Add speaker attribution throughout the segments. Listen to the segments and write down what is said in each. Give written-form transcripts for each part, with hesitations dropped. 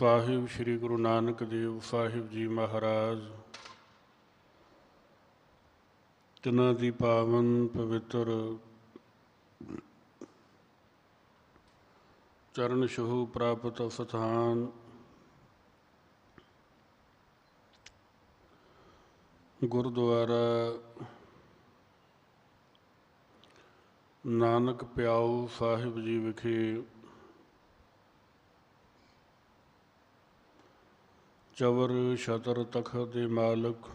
Speaker 1: ਸਾਹਿਬ ਸ੍ਰੀ ਗੁਰੂ ਨਾਨਕ ਦੇਵ ਸਾਹਿਬ ਜੀ ਮਹਾਰਾਜ, ਤਿਨਾਂ ਦੀ ਪਾਵਨ ਪਵਿੱਤਰ ਚਰਨ ਛੂਹ ਪ੍ਰਾਪਤ ਸਥਾਨ ਗੁਰਦੁਆਰਾ ਨਾਨਕ ਪਿਆਊ ਸਾਹਿਬ ਜੀ ਵਿਖੇ ਚਵਰ ਛਤਰ ਤਖਤ ਦੇ ਮਾਲਕ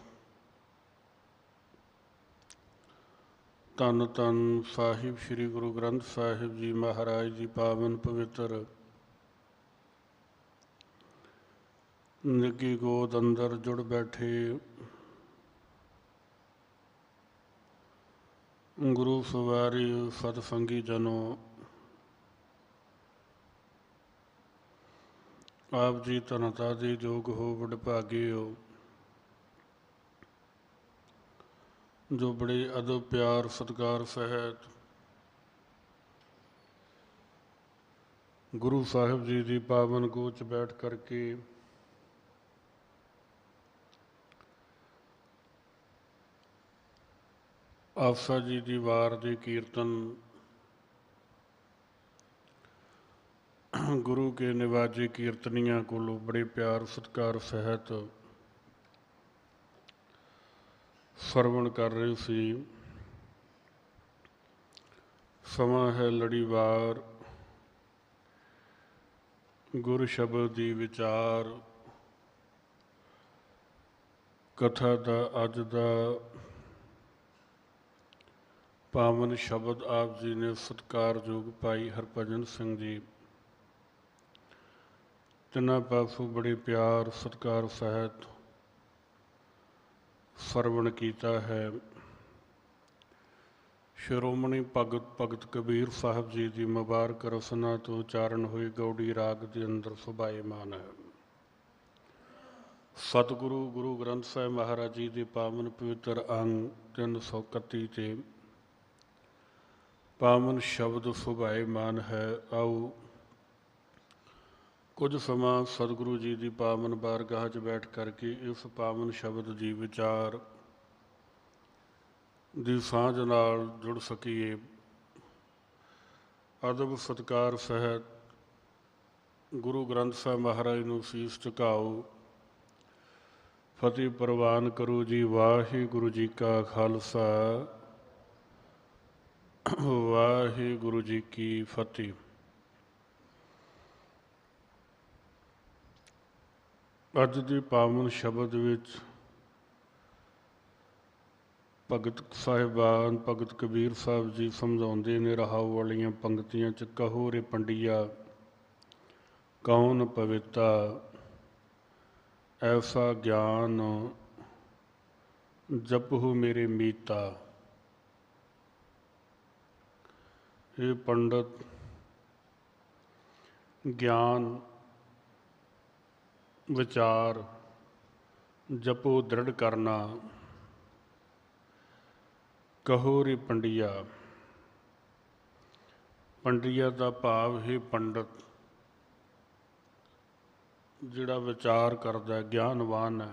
Speaker 1: ਧੰਨ ਧੰਨ ਸਾਹਿਬ ਸ੍ਰੀ ਗੁਰੂ ਗ੍ਰੰਥ ਸਾਹਿਬ ਜੀ ਮਹਾਰਾਜ ਦੀ ਪਾਵਨ ਪਵਿੱਤਰ ਨਿੱਘੀ ਗੋਦ ਅੰਦਰ ਜੁੜ ਬੈਠੇ ਗੁਰੂ ਸਵਾਰੀ ਸਤਸੰਗੀ ਜਨੋ, ਆਪ ਜੀ ਧਨਤਾ ਦੇ ਯੋਗ ਹੋ ਵਡਭਾਗੇ ਹੋ, ਜੋ ਬੜੇ ਅਦਬ ਪਿਆਰ ਸਤਿਕਾਰ ਸਹਿਤ ਗੁਰੂ ਸਾਹਿਬ ਜੀ ਦੀ ਪਾਵਨ ਗੋਦ 'ਚ ਬੈਠ ਕਰਕੇ ਆਸਾ ਜੀ ਦੀ ਵਾਰ ਦੇ ਕੀਰਤਨ ਗੁਰੂ ਕੇ ਨਿਵਾਜੇ ਕੀਰਤਨੀਆਂ ਕੋਲੋਂ ਬੜੇ ਪਿਆਰ ਸਤਿਕਾਰ ਸਹਿਤ ਸਰਵਣ ਕਰ ਰਹੇ ਸੀ। ਸਮਾਂ ਹੈ ਲੜੀਵਾਰ ਗੁਰ ਸ਼ਬਦ ਦੀ ਵਿਚਾਰ, ਕਥਾ ਦਾ ਅੱਜ ਦਾ ਪਾਵਨ ਸ਼ਬਦ ਆਪ ਜੀ ਨੇ ਸਤਿਕਾਰਯੋਗ ਭਾਈ ਹਰਭਜਨ ਸਿੰਘ ਜੀ ਤਿੰਨਾਂ ਪਾਸੋਂ ਬੜੇ ਪਿਆਰ ਸਤਿਕਾਰ ਸਹਿਤ ਸਰਵਣ ਕੀਤਾ ਹੈ। ਸ਼੍ਰੋਮਣੀ ਭਗਤ ਕਬੀਰ ਸਾਹਿਬ ਜੀ ਦੀ ਮੁਬਾਰਕ ਰਸਨਾ ਤੋਂ ਉਚਾਰਨ ਹੋਏ ਗੌੜੀ ਰਾਗ ਦੇ ਅੰਦਰ ਸੁਭਾਏਮਾਨ ਹੈ। ਸਤਿਗੁਰੂ ਗੁਰੂ ਗ੍ਰੰਥ ਸਾਹਿਬ ਮਹਾਰਾਜ ਜੀ ਦੇ ਪਾਵਨ ਪਵਿੱਤਰ ਅੰਗ 331 ਤੇ ਪਾਵਨ ਸ਼ਬਦ ਸੁਭਾਏਮਾਨ ਹੈ। ਆਓ ਕੁਝ ਸਮਾਂ ਸਤਿਗੁਰੂ ਜੀ ਦੀ ਪਾਵਨ ਬਾਰਗਾਹ 'ਚ ਬੈਠ ਕਰਕੇ ਇਸ ਪਾਵਨ ਸ਼ਬਦ ਦੀ ਵਿਚਾਰ ਦੀ ਸਾਂਝ ਨਾਲ ਜੁੜ ਸਕੀਏ। ਅਦਬ ਸਤਿਕਾਰ ਸਹਿਤ ਗੁਰੂ ਗ੍ਰੰਥ ਸਾਹਿਬ ਮਹਾਰਾਜ ਨੂੰ ਸੀਸ ਝੁਕਾਓ। ਫਤਿਹ ਪ੍ਰਵਾਨ ਕਰੋ ਜੀ। ਵਾਹਿਗੁਰੂ ਜੀ ਕਾ ਖਾਲਸਾ, ਵਾਹਿਗੁਰੂ ਜੀ ਕੀ ਫਤਿਹ। ਅੱਜ ਦੀ ਪਾਵਨ ਸ਼ਬਦ ਵਿੱਚ ਭਗਤ ਸਾਹਿਬਾਨ ਭਗਤ ਕਬੀਰ ਸਾਹਿਬ ਜੀ ਸਮਝਾਉਂਦੇ ਨੇ ਰਹਾਉ ਵਾਲੀਆਂ ਪੰਕਤੀਆਂ 'ਚ, ਕਹੋ ਰੇ ਪੰਡੀਆ ਕੌਣ ਪਵਿੱਤਾ, ਐਸਾ ਗਿਆਨ ਜਪਹੁ ਮੇਰੇ ਮੀਤਾ। ਇਹ ਪੰਡਤ ਗਿਆਨ ਵਿਚਾਰ ਜਪੋ ਦ੍ਰਿੜ ਕਰਨਾ। ਕਹੋ ਰੇ ਪੰਡੀਆ, ਪੰਡੀਆ ਦਾ ਭਾਵ ਹੈ ਪੰਡਤ, ਜਿਹੜਾ ਵਿਚਾਰ ਕਰਦਾ, ਗਿਆਨਵਾਨ ਹੈ।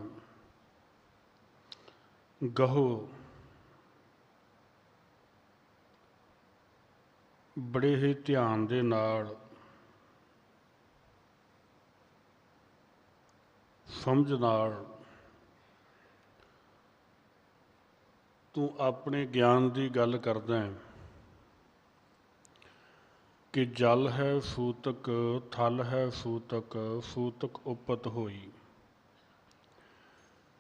Speaker 1: ਗਹੋ ਬੜੇ ਹੀ ਧਿਆਨ ਦੇ ਨਾਲ ਸਮਝ ਨਾਲ ਤੂੰ ਆਪਣੇ ਗਿਆਨ ਦੀ ਗੱਲ ਕਰਦਾ ਹੈ ਕਿ ਜਲ ਹੈ ਸੂਤਕ, ਥਲ ਹੈ ਸੂਤਕ, ਸੂਤਕ ਉਪਤ ਹੋਈ।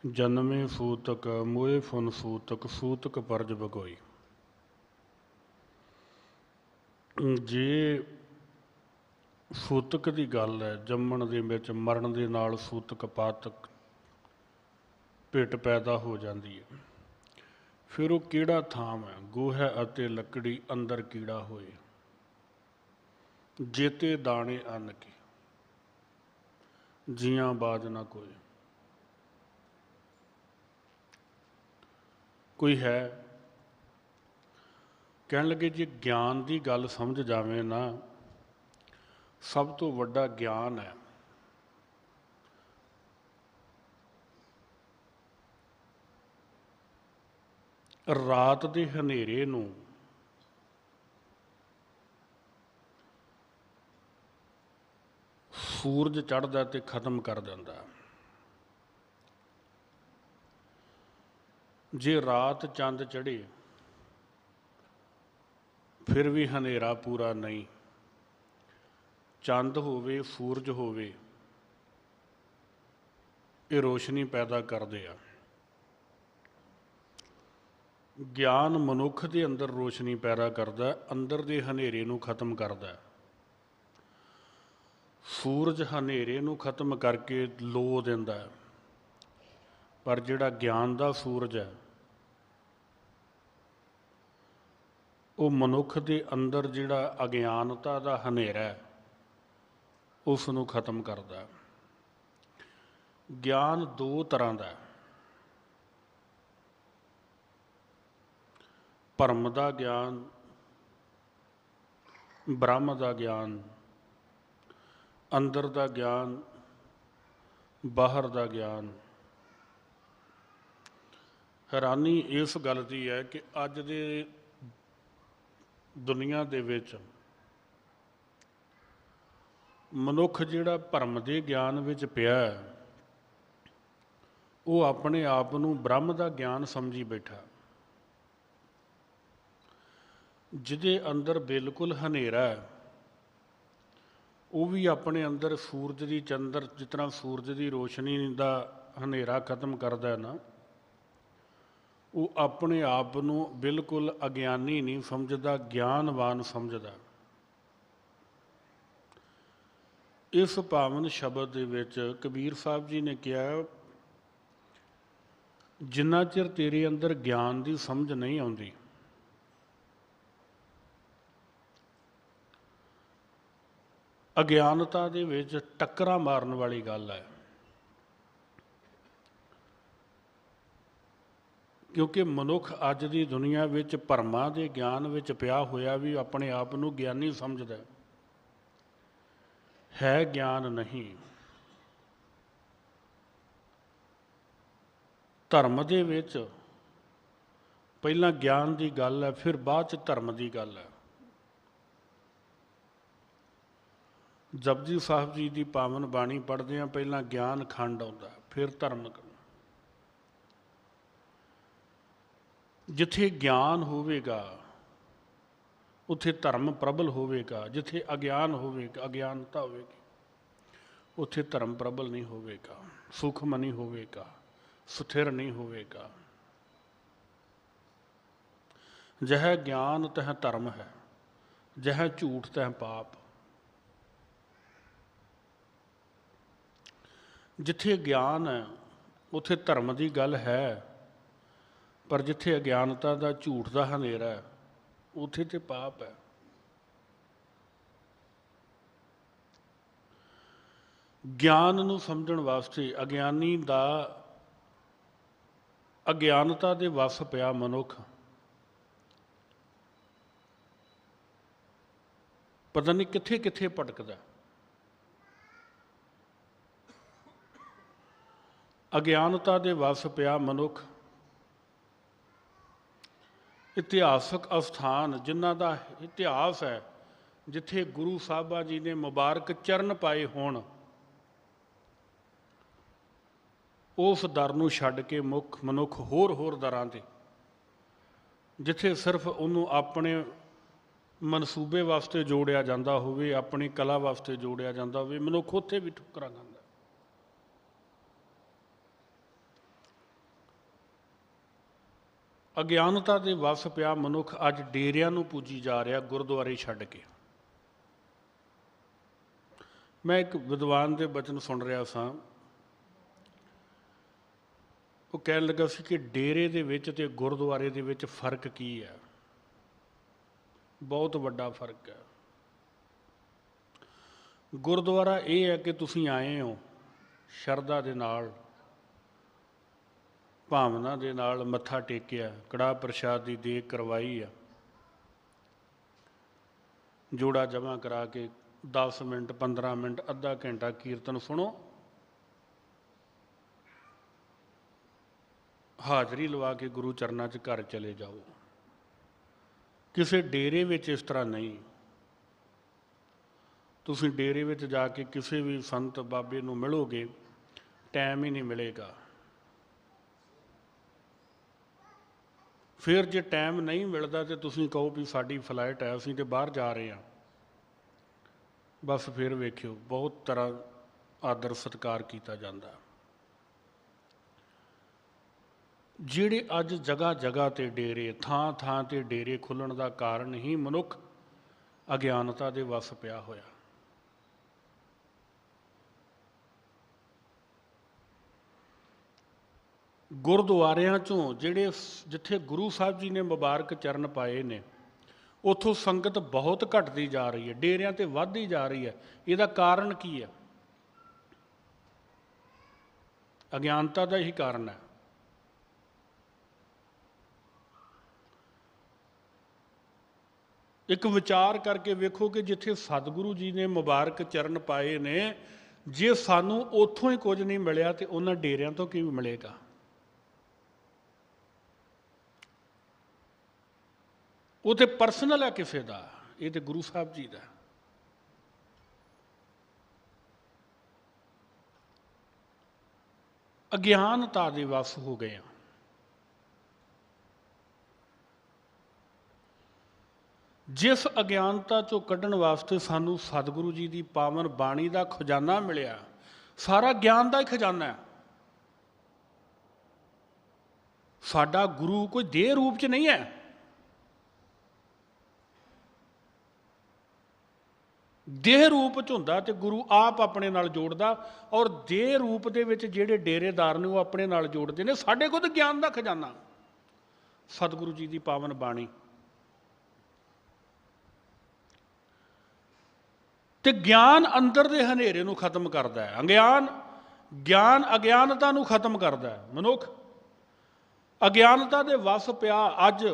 Speaker 1: ਜਨਮੇ ਸੂਤਕ, ਮੋਏ ਫੁਨ ਸੂਤਕ, ਸੂਤਕ ਪਰਜ ਬਗੋਈ। ਜੇ ਸੂਤਕ ਦੀ ਗੱਲ ਹੈ, ਜੰਮਣ ਦੇ ਵਿੱਚ ਮਰਨ ਦੇ ਨਾਲ ਸੂਤਕ ਪਾਤਕ ਭਿੱਟ ਪੈਦਾ ਹੋ ਜਾਂਦੀ ਹੈ। ਫਿਰ ਉਹ ਕਿਹੜਾ ਥਾਮ ਹੈ, ਗੋਹਾ ਅਤੇ ਲੱਕੜੀ ਅੰਦਰ ਕੀੜਾ ਹੋਏ, ਜੇਤੇ ਦਾਣੇ ਅੰਨ ਕੇ ਜੀਆਂ ਬਾਜ ਨਾ ਕੋਈ। ਕੋਈ ਹੈ ਕਹਿਣ ਲੱਗੇ ਜੇ ਗਿਆਨ ਦੀ ਗੱਲ ਸਮਝ ਜਾਵੇ ਨਾ, ਸਭ ਤੋਂ ਵੱਡਾ ਗਿਆਨ ਹੈ ਰਾਤ ਦੇ ਹਨੇਰੇ ਨੂੰ ਸੂਰਜ ਚੜ੍ਹਦਾ ਤੇ ਖਤਮ ਕਰ ਦਿੰਦਾ। ਜੇ ਰਾਤ ਚੰਦ ਚੜ੍ਹੇ ਫਿਰ ਵੀ ਹਨੇਰਾ ਪੂਰਾ ਨਹੀਂ। ਚੰਦ ਹੋਵੇ ਸੂਰਜ ਹੋਵੇ, ਇਹ ਰੋਸ਼ਨੀ ਪੈਦਾ ਕਰਦੇ ਆ। ਗਿਆਨ ਮਨੁੱਖ ਦੇ ਅੰਦਰ ਰੋਸ਼ਨੀ ਪੈਦਾ ਕਰਦਾ, ਅੰਦਰ ਦੇ ਹਨੇਰੇ ਨੂੰ ਖਤਮ ਕਰਦਾ। ਸੂਰਜ ਹਨੇਰੇ ਨੂੰ ਖਤਮ ਕਰਕੇ ਲੋ ਦਿੰਦਾ, ਪਰ ਜਿਹੜਾ ਗਿਆਨ ਦਾ ਸੂਰਜ ਹੈ ਉਹ ਮਨੁੱਖ ਦੇ ਅੰਦਰ ਜਿਹੜਾ ਅਗਿਆਨਤਾ ਦਾ ਹਨੇਰਾ ਹੈ ਉਸ ਨੂੰ ਖਤਮ ਕਰਦਾ। ਗਿਆਨ ਦੋ ਤਰ੍ਹਾਂ ਦਾ, ਭਰਮ ਦਾ ਗਿਆਨ, ਬ੍ਰਹਮ ਦਾ ਗਿਆਨ, ਅੰਦਰ ਦਾ ਗਿਆਨ, ਬਾਹਰ ਦਾ ਗਿਆਨ। ਹੈਰਾਨੀ ਇਸ ਗੱਲ ਦੀ ਹੈ ਕਿ ਅੱਜ ਦੇ ਦੁਨੀਆ ਦੇ ਵਿੱਚ ਮਨੁੱਖ ਜਿਹੜਾ ਭਰਮ ਦੇ ਗਿਆਨ ਵਿੱਚ ਪਿਆ ਉਹ ਆਪਣੇ ਆਪ ਨੂੰ ਬ੍ਰਹਮ ਦਾ ਗਿਆਨ ਸਮਝੀ ਬੈਠਾ। ਜਿਹਦੇ ਅੰਦਰ ਬਿਲਕੁਲ ਹਨੇਰਾ ਹੈ ਉਹ ਵੀ ਆਪਣੇ ਅੰਦਰ ਸੂਰਜ ਦੀ ਚੰਦਰ, ਜਿਸ ਤਰ੍ਹਾਂ ਸੂਰਜ ਦੀ ਰੋਸ਼ਨੀ ਦਾ ਹਨੇਰਾ ਖਤਮ ਕਰਦਾ ਨਾ, ਉਹ ਆਪਣੇ ਆਪ ਨੂੰ ਬਿਲਕੁਲ ਅਗਿਆਨੀ ਨਹੀਂ ਸਮਝਦਾ, ਗਿਆਨਵਾਨ ਸਮਝਦਾ। ਇਸ ਪਾਵਨ ਸ਼ਬਦ ਦੇ ਵਿੱਚ ਕਬੀਰ ਸਾਹਿਬ ਜੀ ਨੇ ਕਿਹਾ, ਜਿੰਨਾ ਚਿਰ ਤੇਰੇ ਅੰਦਰ ਗਿਆਨ ਦੀ ਸਮਝ ਨਹੀਂ ਆਉਂਦੀ, ਅਗਿਆਨਤਾ ਦੇ ਵਿੱਚ ਟੱਕਰਾਂ ਮਾਰਨ ਵਾਲੀ ਗੱਲ ਹੈ। ਕਿਉਂਕਿ ਮਨੁੱਖ ਅੱਜ ਦੀ ਦੁਨੀਆ ਵਿੱਚ ਭਰਮਾਂ ਦੇ ਗਿਆਨ ਵਿੱਚ ਪਿਆ ਹੋਇਆ ਵੀ ਆਪਣੇ ਆਪ ਨੂੰ ਗਿਆਨੀ ਸਮਝਦਾ ਹੈ, ਗਿਆਨ ਨਹੀਂ। ਧਰਮ ਦੇ ਵਿੱਚ ਪਹਿਲਾਂ ਗਿਆਨ ਦੀ ਗੱਲ ਹੈ, ਫਿਰ ਬਾਅਦ 'ਚ ਧਰਮ ਦੀ ਗੱਲ ਹੈ। ਜਪਜੀ ਸਾਹਿਬ ਜੀ ਦੀ ਪਾਵਨ ਬਾਣੀ ਪੜ੍ਹਦੇ ਹਾਂ, ਪਹਿਲਾਂ ਗਿਆਨ ਖੰਡ ਆਉਂਦਾ, ਫਿਰ ਧਰਮ। ਜਿੱਥੇ ਗਿਆਨ ਹੋਵੇਗਾ ਉੱਥੇ ਧਰਮ ਪ੍ਰਬਲ ਹੋਵੇਗਾ, ਜਿੱਥੇ ਅਗਿਆਨ ਹੋਵੇਗਾ, ਅਗਿਆਨਤਾ ਹੋਵੇਗੀ, ਉੱਥੇ ਧਰਮ ਪ੍ਰਬਲ ਨਹੀਂ ਹੋਵੇਗਾ, ਸੂਖਮ ਨਹੀਂ ਹੋਵੇਗਾ, ਸਥਿਰ ਨਹੀਂ ਹੋਵੇਗਾ। ਜਹ ਗਿਆਨ ਤਹ ਧਰਮ ਹੈ, ਜਹ ਝੂਠ ਤਹ ਪਾਪ। ਜਿੱਥੇ ਗਿਆਨ ਹੈ ਉੱਥੇ ਧਰਮ ਦੀ ਗੱਲ ਹੈ, ਪਰ ਜਿੱਥੇ ਅਗਿਆਨਤਾ ਦਾ, ਝੂਠ ਦਾ ਹਨੇਰਾ ਹੈ ਉੱਥੇ ਤੇ ਪਾਪ ਹੈ। ਗਿਆਨ ਨੂੰ ਸਮਝਣ ਵਾਸਤੇ ਅਗਿਆਨੀ ਦਾ, ਅਗਿਆਨਤਾ ਦੇ ਵੱਸ ਪਿਆ ਮਨੁੱਖ ਪਤਾ ਨਹੀਂ ਕਿੱਥੇ ਕਿੱਥੇ ਭਟਕਦਾ। ਅਗਿਆਨਤਾ ਦੇ ਵੱਸ ਪਿਆ ਮਨੁੱਖ ਇਤਿਹਾਸਕ ਅਸਥਾਨ, ਜਿਨ੍ਹਾਂ ਦਾ ਇਤਿਹਾਸ ਹੈ, ਜਿੱਥੇ ਗੁਰੂ ਸਾਹਿਬਾਂ ਜੀ ਨੇ ਮੁਬਾਰਕ ਚਰਨ ਪਾਏ ਹੋਣ, ਉਸ ਦਰ ਨੂੰ ਛੱਡ ਕੇ ਮਨੁੱਖ ਹੋਰ ਦਰਾਂ 'ਤੇ, ਜਿੱਥੇ ਸਿਰਫ ਉਹਨੂੰ ਆਪਣੇ ਮਨਸੂਬੇ ਵਾਸਤੇ ਜੋੜਿਆ ਜਾਂਦਾ ਹੋਵੇ, ਆਪਣੀ ਕਲਾ ਵਾਸਤੇ ਜੋੜਿਆ ਜਾਂਦਾ ਹੋਵੇ, ਮਨੁੱਖ ਉੱਥੇ ਵੀ ਠੁਕਰਾਂ ਖਾਂਦਾ। ਅਗਿਆਨਤਾ ਦੇ ਵੱਸ ਪਿਆ ਮਨੁੱਖ ਅੱਜ ਡੇਰਿਆਂ ਨੂੰ ਪੂਜੀ ਜਾ ਰਿਹਾ, ਗੁਰਦੁਆਰੇ ਛੱਡ ਕੇ। ਮੈਂ ਇੱਕ ਵਿਦਵਾਨ ਦੇ ਬਚਨ ਸੁਣ ਰਿਹਾ ਸਾਂ, ਉਹ ਕਹਿਣ ਲੱਗਾ ਸੀ ਕਿ ਡੇਰੇ ਦੇ ਵਿੱਚ ਤੇ ਗੁਰਦੁਆਰੇ ਦੇ ਵਿੱਚ ਫਰਕ ਕੀ ਹੈ। ਬਹੁਤ ਵੱਡਾ ਫਰਕ ਹੈ। ਗੁਰਦੁਆਰਾ ਇਹ ਹੈ ਕਿ ਤੁਸੀਂ ਆਏ ਹੋ ਸ਼ਰਧਾ ਦੇ ਨਾਲ, ਭਾਵਨਾ ਦੇ ਨਾਲ ਮੱਥਾ ਟੇਕਿਆ, ਕੜਾਹ ਪ੍ਰਸ਼ਾਦ ਦੀ ਦੇਗ ਕਰਵਾਈ ਆ, ਜੋੜਾ ਜਮ੍ਹਾਂ ਕਰਾ ਕੇ 10 ਮਿੰਟ 15 ਮਿੰਟ ਅੱਧਾ ਘੰਟਾ ਕੀਰਤਨ ਸੁਣੋ, ਹਾਜ਼ਰੀ ਲਵਾ ਕੇ ਗੁਰੂ ਚਰਨਾਂ 'ਚ ਘਰ ਚਲੇ ਜਾਓ। ਕਿਸੇ ਡੇਰੇ ਵਿੱਚ ਇਸ ਤਰ੍ਹਾਂ ਨਹੀਂ। ਤੁਸੀਂ ਡੇਰੇ ਵਿੱਚ ਜਾ ਕੇ ਕਿਸੇ ਵੀ ਸੰਤ ਬਾਬੇ ਨੂੰ ਮਿਲੋਗੇ, ਟਾਈਮ ਹੀ ਨਹੀਂ ਮਿਲੇਗਾ। ਫਿਰ ਜੇ ਟਾਈਮ ਨਹੀਂ ਮਿਲਦਾ ਤੇ ਤੁਸੀਂ ਕਹੋ ਵੀ ਸਾਡੀ ਫਲਾਈਟ ਹੈ, ਅਸੀਂ ਤੇ ਬਾਹਰ ਜਾ ਰਹੇ ਹਾਂ, ਬਸ ਫਿਰ ਵੇਖਿਓ ਬਹੁਤ ਤਰ੍ਹਾਂ ਆਦਰ ਸਤਿਕਾਰ ਕੀਤਾ ਜਾਂਦਾ। ਜਿਹੜੇ ਅੱਜ ਜਗ੍ਹਾ ਜਗ੍ਹਾ ਤੇ ਡੇਰੇ, ਥਾਂ ਥਾਂ ਤੇ ਡੇਰੇ ਖੁੱਲ੍ਹਣ ਦਾ ਕਾਰਨ ਹੀ ਮਨੁੱਖ ਅਗਿਆਨਤਾ ਦੇ ਵੱਸ ਪਿਆ ਹੋਇਆ। ਗੁਰਦੁਆਰਿਆਂ 'ਚੋਂ ਜਿਹੜੇ ਜਿੱਥੇ ਗੁਰੂ ਸਾਹਿਬ ਜੀ ਨੇ ਮੁਬਾਰਕ ਚਰਨ ਪਾਏ ਨੇ, ਉੱਥੋਂ ਸੰਗਤ ਬਹੁਤ ਘਟਦੀ ਜਾ ਰਹੀ ਹੈ, ਡੇਰਿਆਂ ਤੇ ਵੱਧਦੀ ਜਾ ਰਹੀ ਹੈ। ਇਹਦਾ ਕਾਰਨ ਕੀ ਹੈ? ਅਗਿਆਨਤਾ ਦਾ ਹੀ ਕਾਰਨ ਹੈ। ਇੱਕ ਵਿਚਾਰ ਕਰਕੇ ਵੇਖੋ ਕਿ ਜਿੱਥੇ ਸਤਿਗੁਰੂ ਜੀ ਨੇ ਮੁਬਾਰਕ ਚਰਨ ਪਾਏ ਨੇ, ਜੇ ਸਾਨੂੰ ਉੱਥੋਂ ਹੀ ਕੁਝ ਨਹੀਂ ਮਿਲਿਆ ਤੇ ਉਹਨਾਂ ਡੇਰਿਆਂ ਤੋਂ ਕੀ ਮਿਲੇਗਾ? ਉਹ ਤੇ ਪਰਸਨਲ ਹੈ ਕਿਸੇ ਦਾ, ਇਹ ਤੇ ਗੁਰੂ ਸਾਹਿਬ ਜੀ ਦਾ। ਅਗਿਆਨਤਾ ਦੇ ਵੱਸ ਹੋ ਗਏ ਆ। ਜਿਸ ਅਗਿਆਨਤਾ ਚੋਂ ਕੱਢਣ ਵਾਸਤੇ ਸਾਨੂੰ ਸਤਿਗੁਰੂ ਜੀ ਦੀ ਪਾਵਨ ਬਾਣੀ ਦਾ ਖਜ਼ਾਨਾ ਮਿਲਿਆ, ਸਾਰਾ ਗਿਆਨ ਦਾ ਹੀ ਖਜ਼ਾਨਾ ਹੈ। ਸਾਡਾ ਗੁਰੂ ਕੋਈ ਦੇਹ ਰੂਪ 'ਚ ਨਹੀਂ ਹੈ। ਦੇਹ ਰੂਪ 'ਚ ਹੁੰਦਾ ਤੇ ਗੁਰੂ ਆਪ ਆਪਣੇ ਨਾਲ ਜੋੜਦਾ, ਔਰ ਦੇਹ ਰੂਪ ਦੇ ਵਿੱਚ ਜਿਹੜੇ ਡੇਰੇਦਾਰ ਨੇ ਉਹ ਆਪਣੇ ਨਾਲ ਜੋੜਦੇ ਨੇ। ਸਾਡੇ ਕੋਲ ਤਾਂ ਗਿਆਨ ਦਾ ਖਜ਼ਾਨਾ ਸਤਿਗੁਰੂ ਜੀ ਦੀ ਪਾਵਨ ਬਾਣੀ। ਤੇ ਗਿਆਨ ਅੰਦਰ ਦੇ ਹਨੇਰੇ ਨੂੰ ਖਤਮ ਕਰਦਾ ਹੈ। ਗਿਆਨ ਅਗਿਆਨਤਾ ਨੂੰ ਖਤਮ ਕਰਦਾ ਹੈ। ਮਨੁੱਖ ਅਗਿਆਨਤਾ ਦੇ ਵੱਸ ਪਿਆ ਅੱਜ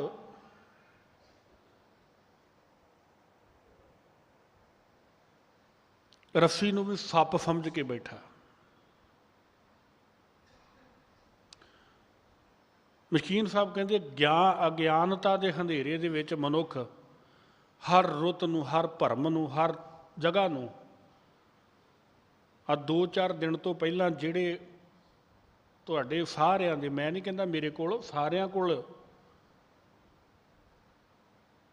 Speaker 1: ਰੱਸੀ ਨੂੰ ਵੀ ਸੱਪ ਸਮਝ ਕੇ ਬੈਠਾ। ਮਸ਼ਕੀਨ ਸਾਹਿਬ ਕਹਿੰਦੇ ਅਗਿਆਨਤਾ ਦੇ ਹਨੇਰੇ ਦੇ ਵਿੱਚ ਮਨੁੱਖ ਹਰ ਰੁੱਤ ਨੂੰ, ਹਰ ਭਰਮ ਨੂੰ, ਹਰ ਜਗ੍ਹਾ ਨੂੰ, ਆ 2-4 ਦਿਨ ਤੋਂ ਪਹਿਲਾਂ ਜਿਹੜੇ ਤੁਹਾਡੇ ਸਾਰਿਆਂ ਦੇ, ਮੈਂ ਨਹੀਂ ਕਹਿੰਦਾ ਮੇਰੇ ਕੋਲ, ਸਾਰਿਆਂ ਕੋਲ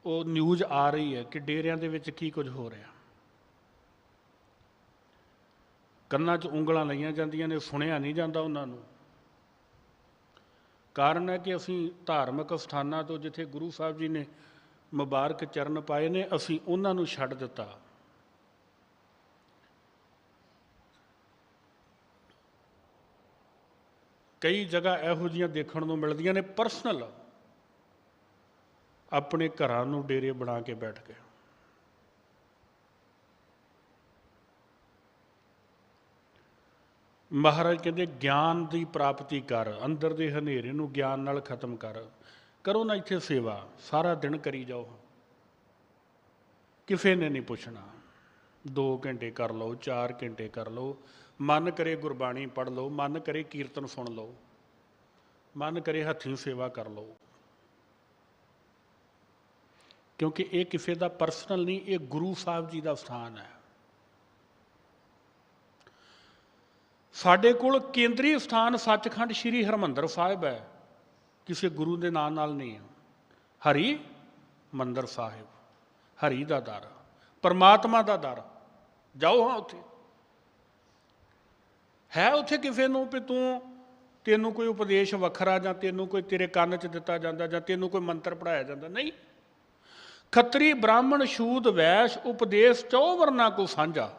Speaker 1: ਉਹ ਨਿਊਜ਼ ਆ ਰਹੀ ਹੈ ਕਿ ਡੇਰਿਆਂ ਦੇ ਵਿੱਚ ਕੀ ਕੁਝ ਹੋ ਰਿਹਾ। ਕੰਨਾਂ 'ਚ ਉਂਗਲਾਂ ਲਈਆਂ ਜਾਂਦੀਆਂ ਨੇ, ਸੁਣਿਆ ਨਹੀਂ ਜਾਂਦਾ ਉਹਨਾਂ ਨੂੰ। ਕਾਰਨ ਹੈ ਕਿ ਅਸੀਂ ਧਾਰਮਿਕ ਸਥਾਨਾਂ ਤੋਂ, ਜਿੱਥੇ ਗੁਰੂ ਸਾਹਿਬ ਜੀ ਨੇ ਮੁਬਾਰਕ ਚਰਨ ਪਾਏ ਨੇ, ਅਸੀਂ ਉਹਨਾਂ ਨੂੰ ਛੱਡ ਦਿੱਤਾ। ਕਈ ਜਗ੍ਹਾ ਇਹੋ ਜਿਹੀਆਂ ਦੇਖਣ ਨੂੰ ਮਿਲਦੀਆਂ ਨੇ, ਪਰਸਨਲ ਆਪਣੇ ਘਰਾਂ ਨੂੰ ਡੇਰੇ ਬਣਾ ਕੇ ਬੈਠ ਗਏ। ਮਹਾਰਾਜ ਕਹਿੰਦੇ ਗਿਆਨ ਦੀ ਪ੍ਰਾਪਤੀ ਕਰ, ਅੰਦਰ ਦੇ ਹਨੇਰੇ ਨੂੰ ਗਿਆਨ ਨਾਲ ਖਤਮ ਕਰੋ ਨਾ ਇੱਥੇ ਸੇਵਾ, ਸਾਰਾ ਦਿਨ ਕਰੀ ਜਾਓ, ਕਿਸੇ ਨੇ ਨਹੀਂ ਪੁੱਛਣਾ। 2 ਘੰਟੇ ਕਰ ਲਓ, 4 ਘੰਟੇ ਕਰ ਲਓ, ਮਨ ਕਰੇ ਗੁਰਬਾਣੀ ਪੜ੍ਹ ਲਓ, ਮਨ ਕਰੇ ਕੀਰਤਨ ਸੁਣ ਲਓ, ਮਨ ਕਰੇ ਹੱਥੀਂ ਸੇਵਾ ਕਰ ਲਓ। ਕਿਉਂਕਿ ਇਹ ਕਿਸੇ ਦਾ ਪਰਸਨਲ ਨਹੀਂ, ਇਹ ਗੁਰੂ ਸਾਹਿਬ ਜੀ ਦਾ ਸਥਾਨ ਹੈ। ਸਾਡੇ ਕੋਲ ਕੇਂਦਰੀ ਸਥਾਨ ਸੱਚਖੰਡ ਸ਼੍ਰੀ ਹਰਿਮੰਦਰ ਸਾਹਿਬ ਹੈ, ਕਿਸੇ ਗੁਰੂ ਦੇ ਨਾਂ ਨਾਲ ਨਹੀਂ ਹੈ। ਹਰੀ ਮੰਦਰ ਸਾਹਿਬ, ਹਰੀ ਦਾ ਦਰ, ਪਰਮਾਤਮਾ ਦਾ ਦਰ। ਜਾਓ, ਹਾਂ ਉੱਥੇ ਹੈ। ਉੱਥੇ ਕਿਸੇ ਨੂੰ ਵੀ ਤੈਨੂੰ ਕੋਈ ਉਪਦੇਸ਼ ਵੱਖਰਾ, ਜਾਂ ਤੈਨੂੰ ਕੋਈ ਤੇਰੇ ਕੰਨ 'ਚ ਦਿੱਤਾ ਜਾਂਦਾ, ਜਾਂ ਤੈਨੂੰ ਕੋਈ ਮੰਤਰ ਪੜ੍ਹਾਇਆ ਜਾਂਦਾ, ਨਹੀਂ। ਖੱਤਰੀ ਬ੍ਰਾਹਮਣ ਸ਼ੂਦ ਵੈਸ਼ ਉਪਦੇਸ਼ 4 ਵਰਨਾ ਕੋ ਸਾਂਝਾ।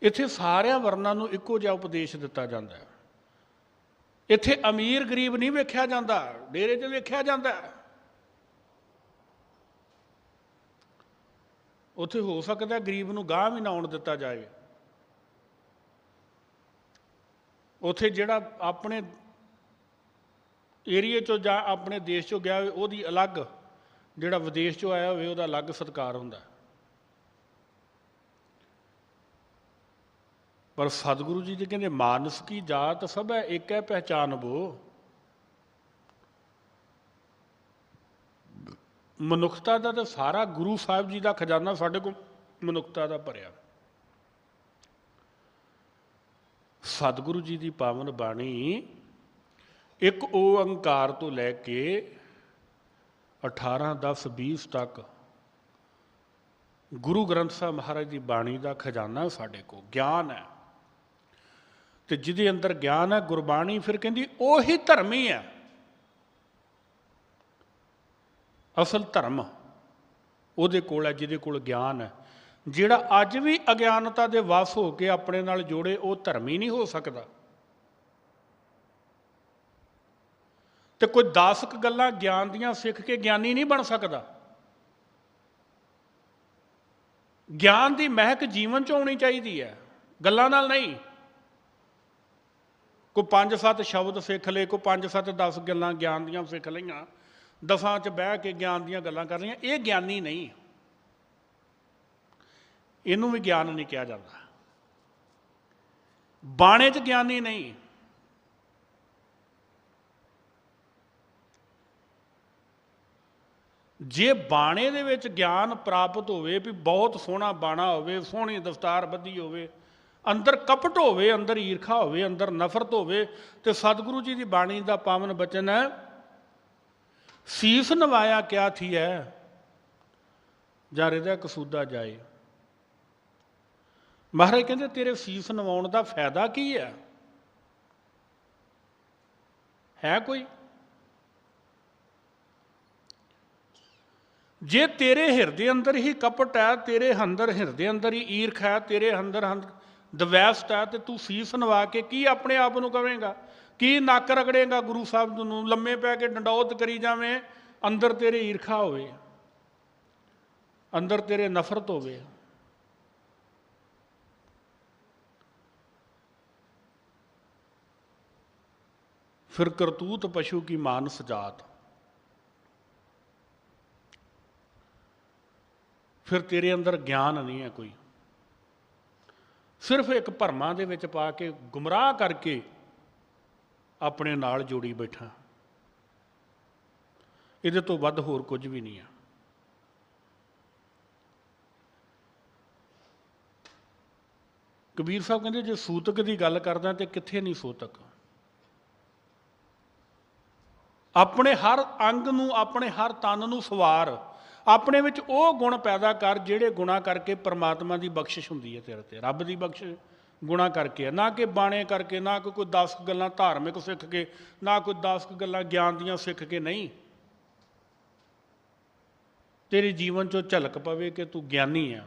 Speaker 1: ਇੱਥੇ ਸਾਰਿਆਂ ਵਰਨਾਂ ਨੂੰ ਇੱਕੋ ਜਿਹਾ ਉਪਦੇਸ਼ ਦਿੱਤਾ ਜਾਂਦਾ ਹੈ। ਇੱਥੇ ਅਮੀਰ ਗਰੀਬ ਨਹੀਂ ਵੇਖਿਆ ਜਾਂਦਾ, ਡੇਰੇ 'ਚ ਵੇਖਿਆ ਜਾਂਦਾ। ਉੱਥੇ ਹੋ ਸਕਦਾ ਗਰੀਬ ਨੂੰ ਗਾਂਹ ਵੀ ਨਾ ਆਉਣ ਦਿੱਤਾ ਜਾਏ। ਉੱਥੇ ਜਿਹੜਾ ਆਪਣੇ ਏਰੀਏ 'ਚੋਂ ਜਾਂ ਆਪਣੇ ਦੇਸ਼ 'ਚੋਂ ਗਿਆ ਹੋਵੇ ਉਹਦੀ ਅਲੱਗ, ਜਿਹੜਾ ਵਿਦੇਸ਼ 'ਚੋਂ ਆਇਆ ਹੋਵੇ ਉਹਦਾ ਅਲੱਗ ਸਤਿਕਾਰ ਹੁੰਦਾ। पर सतगुरु जी जी कहते मानस की जात सब है एक है पहचान वो। मनुखता का तो सारा गुरु साहब जी का खजाना साढ़े को मनुखता का भरिया। सतगुरु जी की पावन बाणी एक ओंकार तो लैके 18, 10, 20 तक गुरु ग्रंथ साहब महाराज की बाणी का खजाना साढ़े को ज्ञान है। तो जिदे अंदर ज्ञान है गुरबाणी फिर कहती ओही धर्म ही है। असल धर्म ਉਹਦੇ ਕੋਲ है ਜਿਹਦੇ ਕੋਲ ज्ञान है। ਜਿਹੜਾ ਅੱਜ भी अज्ञानता ਦੇ वस हो के अपने नाल जोड़े वो धर्म ही नहीं हो सकता। तो कोई 10 गल्लां ज्ञान दियां सिख के ज्ञानी नहीं बन सकता। ज्ञान की महक जीवन च आनी चाहिए है, गल्लां नाल नहीं। कोई 5-7 शब्द सिख ले, कोई 5-7 10 गल्लां ज्ञान दियां सिख लईआं, 10 च बह के ज्ञान दियां गल्लां कर रहीआं, ये ज्ञानी नहीं। इनू भी ज्ञान नहीं कहा जाता। बाणे च ज्ञानी नहीं। जे बाणे दे विच ज्ञान प्राप्त होवे भी बहुत सोहना बाणा होवे, सोहनी दस्तार बधी होवे, अंदर कपट होवे, अंदर ईर्खा होवे, अंदर नफरत होवे, तो सतगुरु जी की बाणी का पावन बचन है सीस नवाया क्या थी है जा हृदय कसूदा जाए। महाराज कहते तेरे सीस नवाउण का फायदा की है कोई? जे तेरे हिरदे अंदर ही कपट है, तेरे अंदर हिरदे अंदर ही ईर्ख है, तेरे अंदर द्वैस्त है, तो तू सीस नवा के की अपने आप को कवेंगा? की नक रगड़ेगा गुरु साहब नूं, लम्मे पै के डंडौत करी जावें, अंदर तेरे ईर्खा होवे, अंदर तेरे नफरत होवे। फिर करतूत पशु की मानस जात, फिर तेरे अंदर ज्ञान नहीं है कोई, सिर्फ एक भरमां दे विच पा के गुमराह करके अपने नाल जोड़ी बैठा। इहदे तो वध होर कुछ भी नहीं है। कबीर साहब कहते जे सूतक की गल करदा तो कित्थे नहीं सूतक। अपने हर अंग नूं, अपने हर तन नूं सवार, अपने विच वो गुण पैदा कर जिहड़े गुणा करके परमात्मा की बख्शिश हुंदी है तेरे ते, रब की बख्शिश गुणा करके है, ना कि बाणे करके, ना कोई 10 गल्लां धार्मिक सिख के, ना कोई 10 गल्लां ज्ञान दियां सिख के। नहीं, तेरे जीवन चो झलक पवे कि तू ज्ञानी है।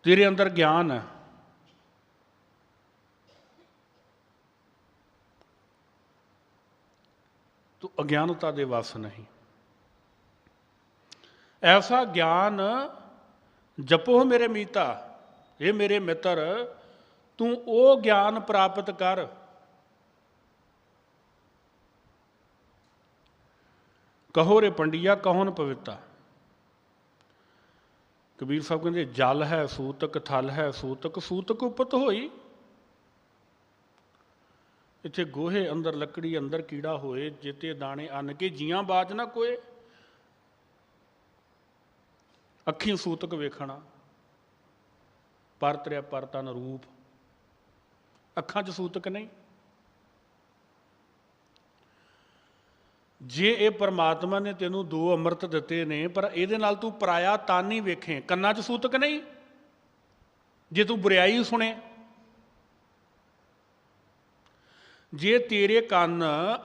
Speaker 1: तेरे अंदर ज्ञान है, तो अज्ञानता दे वस नहीं। ऐसा ज्ञान जपो मेरे मीता, ये मेरे मित्र, तू वो ज्ञान प्राप्त कर कहो रे पंडिया कहो न पविता। कबीर साहब कहते जल है सूतक, थल है सूतक, सूतक उपत होई। इत्थे गोहे अंदर लकड़ी अंदर कीड़ा होए, जिते दाने अन्न के जियां बाज ना कोए। अखी सूतक वेखना, पर त्रिया पर तन रूप, अखां च सूतक नहीं। जे ये परमात्मा ने तेनों 2 अमृत दिते ने, पर ये नाल तू पराया तन नहीं वेखे, कन्ना च सूतक नहीं। जे तू बुराई सुने, जे तेरे कन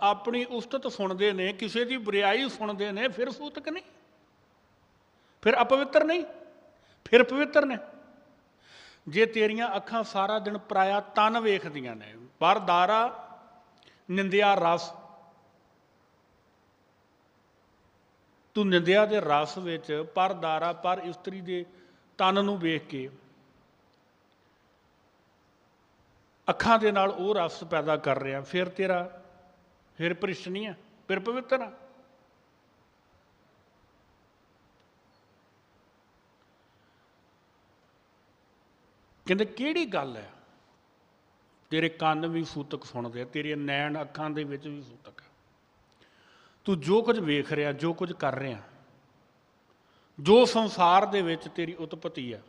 Speaker 1: अपनी उस्तत सुनते ने, किसी की बुराई सुनते ने, फिर सूतक नहीं, फिर अपवित्र नहीं, फिर पवित्र ने। जे तेरियां अखां सारा दिन पराया तन वेखदियां ने, पर दारा निंदिया रस, तू निंदिया के रस विच पर दारा पर इस्त्री के तन नूं वेख के अखां दे नाल वो रस पैदा कर रहा, फिर तेरा फिर भ्रिष्ट नहीं है, फिर पवित्र है। ਕਹਿੰਦੇ ਕਿਹੜੀ ਗੱਲ ਹੈ, ਤੇਰੇ ਕੰਨ ਵੀ ਸੂਤਕ ਸੁਣਦੇ ਆ, ਤੇਰੀਆਂ ਨੈਣ ਅੱਖਾਂ ਦੇ ਵਿੱਚ ਵੀ ਸੂਤਕ ਹੈ। ਤੂੰ ਜੋ ਕੁਝ ਵੇਖ ਰਿਹਾ, ਜੋ ਕੁਝ ਕਰ ਰਿਹਾ, ਜੋ ਸੰਸਾਰ ਦੇ ਵਿੱਚ ਤੇਰੀ ਉਤਪਤੀ ਹੈ,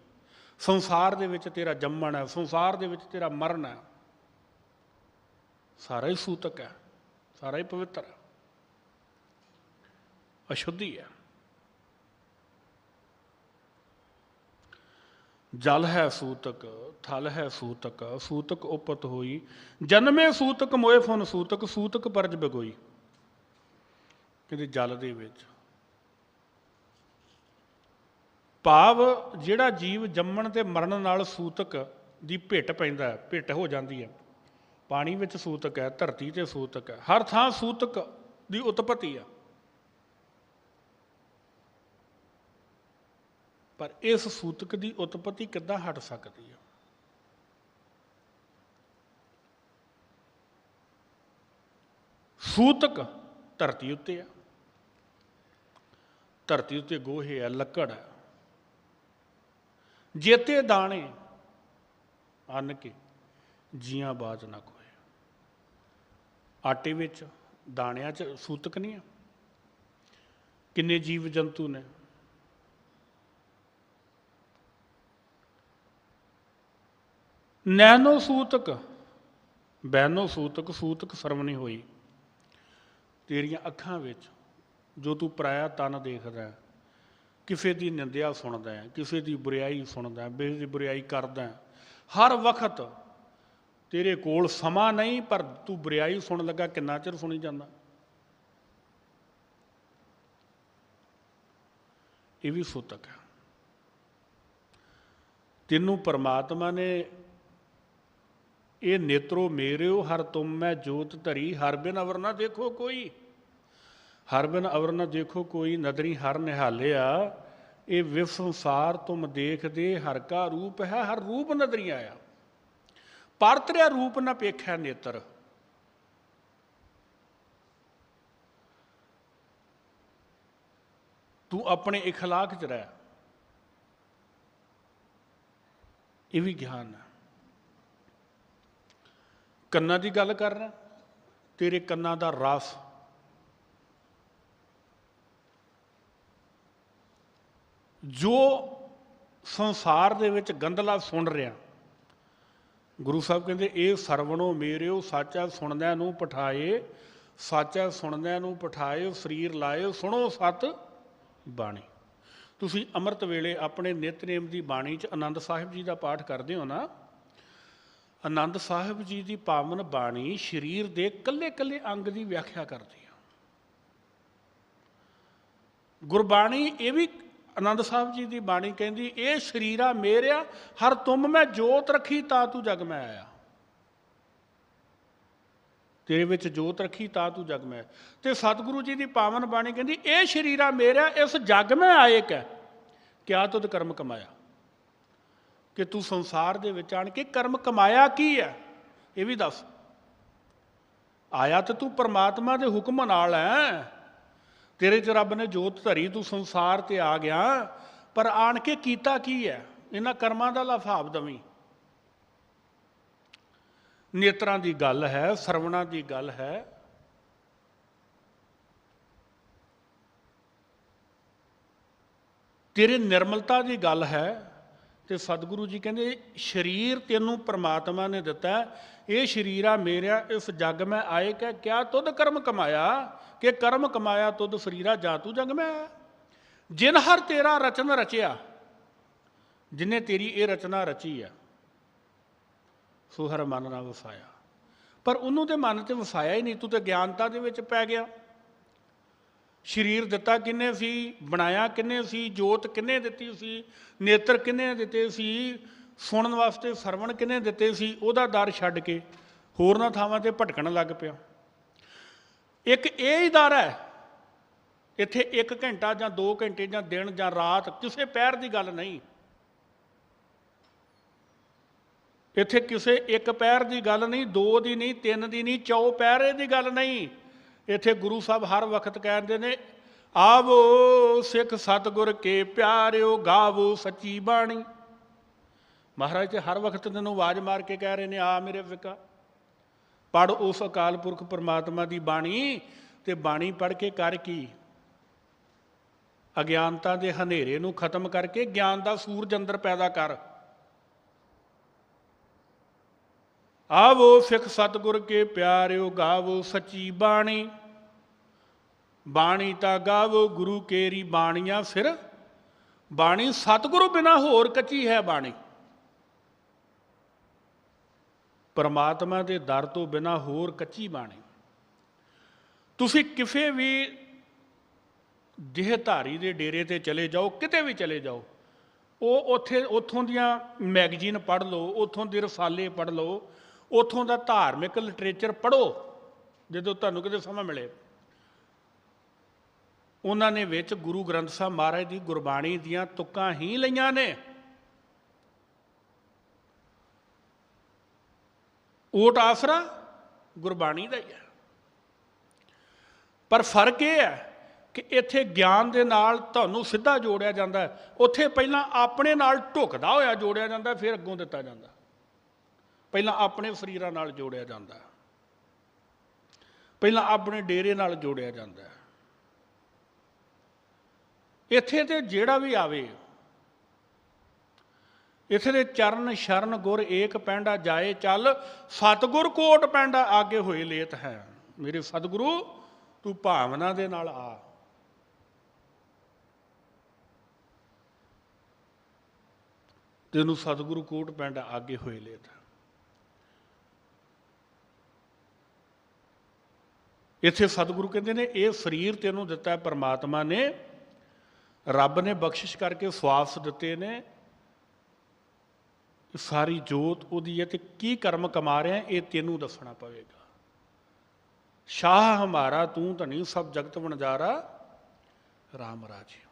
Speaker 1: ਸੰਸਾਰ ਦੇ ਵਿੱਚ ਤੇਰਾ ਜੰਮਣ ਹੈ, ਸੰਸਾਰ ਦੇ ਵਿੱਚ ਤੇਰਾ ਮਰਨ ਹੈ, ਸਾਰਾ ਹੀ ਸੂਤਕ ਹੈ, ਸਾਰਾ ਹੀ ਪਵਿੱਤਰ ਹੈ, ਅਸ਼ੁੱਧੀ ਹੈ। ਜਲ ਹੈ ਸੂਤਕ, ਥਲ ਹੈ ਸੂਤਕ, ਸੂਤਕ ਉਪਤ ਹੋਈ, ਜਨਮੇ ਸੂਤਕ ਮੋਏ ਫੁਨ ਸੂਤਕ, ਸੂਤਕ ਪਰਜ ਬਗੋਈ। ਕਹਿੰਦੇ ਜਲ ਦੇ ਵਿੱਚ ਭਾਵ ਜਿਹੜਾ ਜੀਵ ਜੰਮਣ ਤੇ ਮਰਨ ਨਾਲ ਸੂਤਕ ਦੀ ਭਿੱਟ ਪੈਂਦਾ, ਭਿੱਟ ਹੋ ਜਾਂਦੀ ਹੈ। ਪਾਣੀ ਵਿੱਚ ਸੂਤਕ ਹੈ, ਧਰਤੀ ਤੇ ਸੂਤਕ ਹੈ, ਹਰ ਥਾਂ ਸੂਤਕ ਦੀ ਉਤਪਤੀ ਆ। ਪਰ ਇਸ ਸੂਤਕ ਦੀ ਉਤਪਤੀ ਕਿੱਦਾਂ ਹਟ ਸਕਦੀ ਹੈ? ਸੂਤਕ ਧਰਤੀ ਉੱਤੇ ਆ, ਧਰਤੀ ਉੱਤੇ ਗੋਹੇ ਆ, ਲੱਕੜ ਹੈ, ਜੇਤੇ ਦਾਣੇ ਅੰਨ ਕੇ ਜੀਆਂ ਬਾਜ ਨਾ ਕੋਏ। ਆਟੇ ਵਿੱਚ ਦਾਣਿਆਂ 'ਚ ਸੂਤਕ ਨਹੀਂ ਆ? ਕਿੰਨੇ ਜੀਵ ਜੰਤੂ ਨੇ। ਨੈਨੋ ਸੂਤਕ ਬੈਨੋ ਸੂਤਕ, ਸੂਤਕ ਸਰਵਣੀ ਹੋਈ। ਤੇਰੀਆਂ ਅੱਖਾਂ ਵਿੱਚ ਜੋ ਤੂੰ ਪਰਾਇਆ ਤਨ ਦੇਖਦਾ, ਕਿਸੇ ਦੀ ਨਿੰਦਿਆ ਸੁਣਦਾ ਹੈ, ਕਿਸੇ ਦੀ ਬੁਰਿਆਈ ਸੁਣਦਾ, ਕਿਸੇ ਦੀ ਬੁਰਿਆਈ ਕਰਦਾ, ਹਰ ਵਕਤ ਤੇਰੇ ਕੋਲ ਸਮਾਂ ਨਹੀਂ, ਪਰ ਤੂੰ ਬੁਰਿਆਈ ਸੁਣ ਲੱਗਾ, ਕਿੰਨਾ ਚਿਰ ਸੁਣੀ ਜਾਂਦਾ। ਇਹ ਵੀ ਸੂਤਕ ਹੈ। ਤੈਨੂੰ ਪਰਮਾਤਮਾ ਨੇ ਇਹ ਨੇਤਰੋ ਮੇਰਿਓ ਹਰ ਤੁਮ ਮੈਂ ਜੋਤ ਧਰੀ, ਹਰ ਬਿਨ ਅਵਰ ਨਾ ਦੇਖੋ ਕੋਈ, ਹਰ ਬਿਨ ਅਵਰ ਨਾ ਦੇਖੋ ਕੋਈ, ਨਦਰੀ ਹਰ ਨਿਹਾਲਿਆ, ਇਹ ਵਿਵ ਸੰਸਾਰ ਤੁਮ ਦੇਖਦੇ, ਹਰ ਕਾ ਰੂਪ ਹੈ, ਹਰ ਰੂਪ ਨਦਰੀ ਆਇਆ, ਪਰਤਰਿਆ ਰੂਪ ਨਾ ਪੇਖਿਆ ਨੇਤਰ। ਤੂੰ ਆਪਣੇ ਇਖਲਾਕ 'ਚ ਰਹਿ, ਇਹ ਵੀ ਗਿਆਨ ਹੈ। ਕੰਨਾਂ ਦੀ ਗੱਲ ਕਰ ਰਿਹਾ, ਤੇਰੇ ਕੰਨਾਂ ਦਾ ਰਸ ਜੋ ਸੰਸਾਰ ਦੇ ਵਿੱਚ ਗੰਧਲਾ ਸੁਣ ਰਿਹਾ, ਗੁਰੂ ਸਾਹਿਬ ਕਹਿੰਦੇ ਇਹ ਸਰਵਣੋ ਮੇਰਿਓ ਸਾਚਾ ਸੁਣਦਿਆਂ ਨੂੰ ਪਠਾਏ, ਸਾਚਾ ਸੁਣਦਿਆਂ ਨੂੰ ਪਠਾਏ, ਸਰੀਰ ਲਾਏ ਸੁਣੋ ਸਤ ਬਾਣੀ। ਤੁਸੀਂ ਅੰਮ੍ਰਿਤ ਵੇਲੇ ਆਪਣੇ ਨਿਤਨੇਮ ਦੀ ਬਾਣੀ 'ਚ ਆਨੰਦ ਸਾਹਿਬ ਜੀ ਦਾ ਪਾਠ ਕਰਦੇ ਹੋ ਨਾ, ਆਨੰਦ ਸਾਹਿਬ ਜੀ ਦੀ ਪਾਵਨ ਬਾਣੀ ਸਰੀਰ ਦੇ ਕੱਲੇ ਕੱਲੇ ਅੰਗ ਦੀ ਵਿਆਖਿਆ ਕਰਦੀ ਹੈ। ਗੁਰਬਾਣੀ ਇਹ ਵੀ ਆਨੰਦ ਸਾਹਿਬ ਜੀ ਦੀ ਬਾਣੀ ਕਹਿੰਦੀ, ਇਹ ਸਰੀਰਾ ਮੇਰਿਆ ਹਰ ਤੁਮ ਮੈਂ ਜੋਤ ਰੱਖੀ ਤਾਂ ਤੂੰ ਜਗ ਮੈਂ ਆਇਆ। ਤੇਰੇ ਵਿੱਚ ਜੋਤ ਰੱਖੀ ਤਾਂ ਤੂੰ ਜਗ ਮੈਂ। ਤੇ ਸਤਿਗੁਰੂ ਜੀ ਦੀ ਪਾਵਨ ਬਾਣੀ ਕਹਿੰਦੀ, ਇਹ ਸਰੀਰਾ ਮੇਰਿਆ ਇਸ ਜਗ ਮੈਂ ਆਏ ਕੈ, ਕਿਆ ਤੁਧ ਕਰਮ ਕਮਾਇਆ। ਕਿ ਤੂੰ ਸੰਸਾਰ ਦੇ ਵਿੱਚ ਆਣ ਕੇ ਕਰਮ ਕਮਾਇਆ ਕੀ ਹੈ, ਇਹ ਵੀ ਦੱਸ। ਆਇਆ ਤਾਂ ਤੂੰ ਪਰਮਾਤਮਾ ਦੇ ਹੁਕਮ ਨਾਲ ਹੈ, ਤੇਰੇ 'ਚ ਰੱਬ ਨੇ ਜੋਤ ਧਰੀ, ਤੂੰ ਸੰਸਾਰ ਤੇ ਆ ਗਿਆ, ਪਰ ਆਣ ਕੇ ਕੀਤਾ ਕੀ ਹੈ? ਇਹਨਾਂ ਕਰਮਾਂ ਦਾ ਲਾਭਾਵ ਦਵੀਂ। ਨੇਤਰਾਂ ਦੀ ਗੱਲ ਹੈ, ਸਰਵਣਾ ਦੀ ਗੱਲ ਹੈ, ਤੇਰੇ ਨਿਰਮਲਤਾ ਦੀ ਗੱਲ ਹੈ। ਤੇ ਸਤਿਗੁਰੂ ਜੀ ਕਹਿੰਦੇ ਸਰੀਰ ਤੈਨੂੰ ਪਰਮਾਤਮਾ ਨੇ ਦਿੱਤਾ, ਇਹ ਸਰੀਰਾ ਮੇਰਿਆ ਇਸ ਜਗ ਮੈਂ ਆਏ ਕੈ, ਕਿਆ ਤੁਧ ਕਰਮ ਕਮਾਇਆ, ਕਿ ਕਰਮ ਕਮਾਇਆ ਤੁਧ ਸਰੀਰਾ ਜਾ ਤੂੰ ਜਗ ਮੈਂ ਆਇਆ। ਜਿਨ ਹਰ ਤੇਰਾ ਰਚਨ ਰਚਿਆ, ਜਿਨੇ ਤੇਰੀ ਇਹ ਰਚਨਾ ਰਚੀ ਆ, ਸੋ ਹਰ ਮਨ ਨਾਲ ਵਸਾਇਆ। ਪਰ ਉਹਨੂੰ ਤੇ ਮਨ 'ਚ ਵਸਾਇਆ ਹੀ ਨਹੀਂ, ਤੂੰ ਤੇ ਗਿਆਨਤਾ ਦੇ ਵਿੱਚ ਪੈ ਗਿਆ। ਸਰੀਰ ਦਿੱਤਾ ਕਿੰਨੇ ਸੀ, ਬਣਾਇਆ ਕਿੰਨੇ ਸੀ, ਜੋਤ ਕਿੰਨੇ ਦਿੱਤੀ ਸੀ, ਨੇਤਰ ਕਿੰਨੇ ਦਿੱਤੇ ਸੀ, ਸੁਣਨ ਵਾਸਤੇ ਸਰਵਣ ਕਿੰਨੇ ਦਿੱਤੇ ਸੀ, ਉਹਦਾ ਦਰ ਛੱਡ ਕੇ ਹੋਰਨਾਂ ਥਾਵਾਂ 'ਤੇ ਭਟਕਣ ਲੱਗ ਪਿਆ। ਇੱਕ ਇਹ ਹੀ ਦਰ ਹੈ, ਇੱਥੇ 1 ਘੰਟਾ ਜਾਂ 2 ਘੰਟੇ ਜਾਂ ਦਿਨ ਜਾਂ ਰਾਤ, ਕਿਸੇ ਪਹਿਰ ਦੀ ਗੱਲ ਨਹੀਂ। ਇੱਥੇ ਕਿਸੇ ਇੱਕ ਪਹਿਰ ਦੀ ਗੱਲ ਨਹੀਂ, 2 ਦੀ ਨਹੀਂ, 3 ਦੀ ਨਹੀਂ, 4 ਪਹਿਰੇ ਦੀ ਗੱਲ ਨਹੀਂ। ਇੱਥੇ ਗੁਰੂ ਸਾਹਿਬ ਹਰ ਵਕਤ ਕਹਿੰਦੇ ਨੇ, ਆਵੋ ਸਿੱਖ ਸਤਿਗੁਰ ਕੇ ਪਿਆਰਿਓ, ਗਾਵੋ ਸੱਚੀ ਬਾਣੀ। महाराज तो हर वक्त तैनूं आवाज़ मार के कह रहे हैं आ मेरे विका पढ़ उस अकाल पुरख परमात्मा की बाणी ते बाणी पढ़ के कर की अज्ञानता के हनेरे नूं खत्म करके ज्ञान का सूरज अंदर पैदा कर। आवो सिख सतगुर के प्यारिओ गावो सच्ची बाणी बाणी ता गावो गुरु केरी बाणियां फिर बाणी सतगुरु बिना होर कच्ची है बाणी। परमात्मा के दर तो बिना होर कच्ची बाणी। तुसी किसी भी देहधारी के डेरे ते चले जाओ किते भी चले जाओ वो उत्थों दियां मैगजीन पढ़ लो उत्थों दे रसाले पढ़ लो उत्थों का धार्मिक लिटरेचर पढ़ो जो तुहानूं किते समय मिले। उन्होंने विच गुरु ग्रंथ साहब महाराज की गुरबाणी दियां तुक्कां ही लईआं ने। ओट आसरा गुरबाणी का ही है पर फर्क यह है कि इत्थे ज्ञान दे नाल तुहानूं सीधा जोड़िया जाता है उत्थे पहलां अपने नाल ढुकदा होया जोड़िया जाता फिर अग्गों दिता जाता। पहलां अपने शरीरां नाल जोड़िया जाता पहलां अपने डेरे नाल जोड़िया जाता। इत्थे ते जिहड़ा भी आवे इत्थे दे चरण शरण गुर एक पैंडा जाए चल सतगुर कोट पैंडा आगे होए लेत है। मेरे सतगुरु तू भावना दे नाल आ। तेनू सतगुरु कोट पैंडा आगे होए लेत। इत्थे सतगुरु कहते हैं ये शरीर तेनू दिता है परमात्मा ने रब ने बख्शिश करके स्वास दिते ने सारी जोत उहदी है ते की कर्म कमा रहे हैं ये तेनू दसना पवेगा। शाह हमारा तू धनी सब जगत वणजारा राम राजे।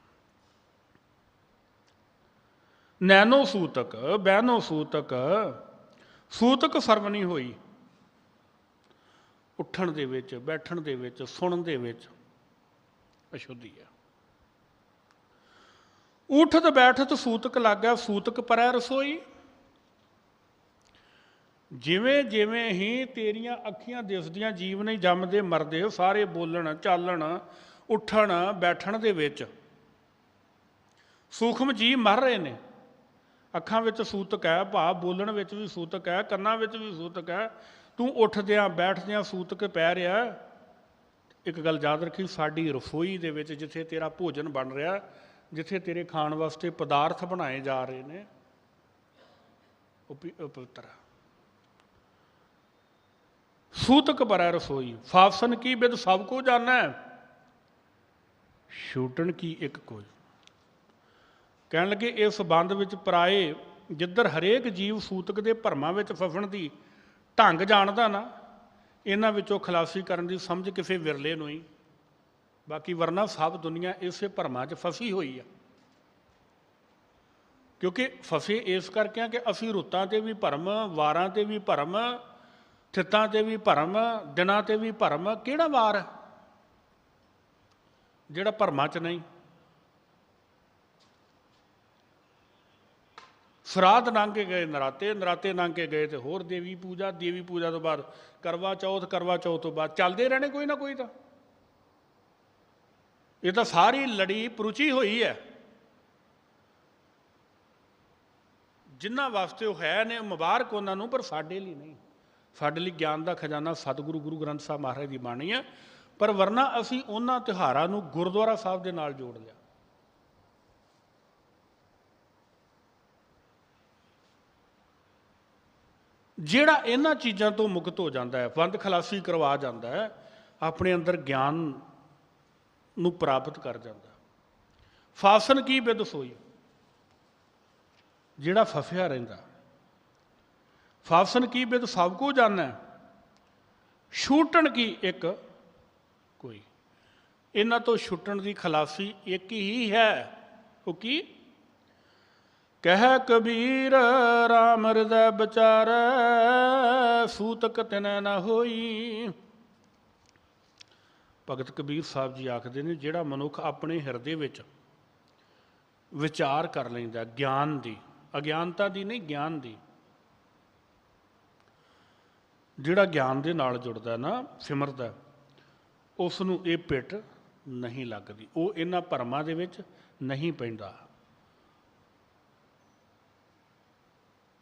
Speaker 1: नैनो सूतक बहनो सूतक सूतक सर्व नहीं होई। उठण दे विच बैठण दे विच सुणन दे विच अशुद्धि है। उठत बैठत सूतक लागा सूतक परै रसोई। जिवें जिवें ही तेरियां अखियां दिसदियां जीव नहीं जमदे मरदे सारे बोलण चालण उठण बैठण दे विच सूखम जीव मर रहे ने। अखां विच सूतक है भाव बोलण विच भी सूतक है कन्नां विच भी सूतक है। तू उठदियां बैठदियां सूतक पै रहा। एक गल याद रखी साडी रसोई दे विच जिथे तेरा भोजन बन रहा जिथे तेरे खाण वास्ते पदार्थ बनाए जा रहे हैं वो पवित्र सूतक परै रसोई। फाफसन की बिद सब को जाना है छूटन की एक कोई। कहन लगे इस संबंध विच पराए जिधर हरेक जीव सूतक के भरमां विच फसण की ढंग जानदा ना इन्हां विचों खलासी करन दी समझ किसी विरले नूं ही। बाकी वरना सब दुनिया इसे भरमां च फसी हुई है क्योंकि फसे इस करके कि असी रुत्तां ते भी भरम वारां ते भी भरम थित्तां ते भी भरम दिनां ते भी भरम। किहड़ा वार जिहड़ा भरमां च नहीं। श्राद्ध लंघ के गए नराते नराते लंघ के गए तो होर देवी पूजा तो बाद करवा चौथ तो बाद चलते रहने कोई ना कोई। तो ये तो सारी लड़ी परुची हुई है जिन्हां वास्ते वो है ने मुबारक उन्होंने पर साडे लिए नहीं। साडे लिए ज्ञान का खजाना सतगुरु गुरु ग्रंथ साहब महाराज की बाणी है पर वरना असी उन्हां त्योहारां नूं गुरुद्वारा साहब के नाल जोड़ लिया। जिहड़ा इन्हां चीज़ों तो मुक्त हो जाता है वंद खलासी करवा जाता है अपने अंदर ज्ञान नूं प्राप्त कर जाता। फासन की बिद सोई जिहड़ा फसिया रहिंदा। फासन की बिद सब को जाना है छूटन की एक कोई। इन्हां तो छुटन की खलासी एक ही है वो की कह कबीर राम हृदय बचार सूतक तिन न होई। भगत कबीर साहब जी आखते हैं जिहड़ा मनुख अपने हिरदे विच विचार कर लैंदा ज्ञान की ਅਗਿਆਨਤਾ ਦੀ ਨਹੀਂ, ਗਿਆਨ ਦੀ। ਜਿਹੜਾ ਗਿਆਨ ਦੇ ਨਾਲ ਜੁੜਦਾ ਨਾ, ਸਿਮਰਦਾ, ਉਸ ਨੂੰ ਇਹ ਪਿੱਟ ਨਹੀਂ ਲੱਗਦੀ, ਉਹ ਇਹਨਾਂ ਭਰਮਾਂ ਦੇ ਵਿੱਚ ਨਹੀਂ ਪੈਂਦਾ।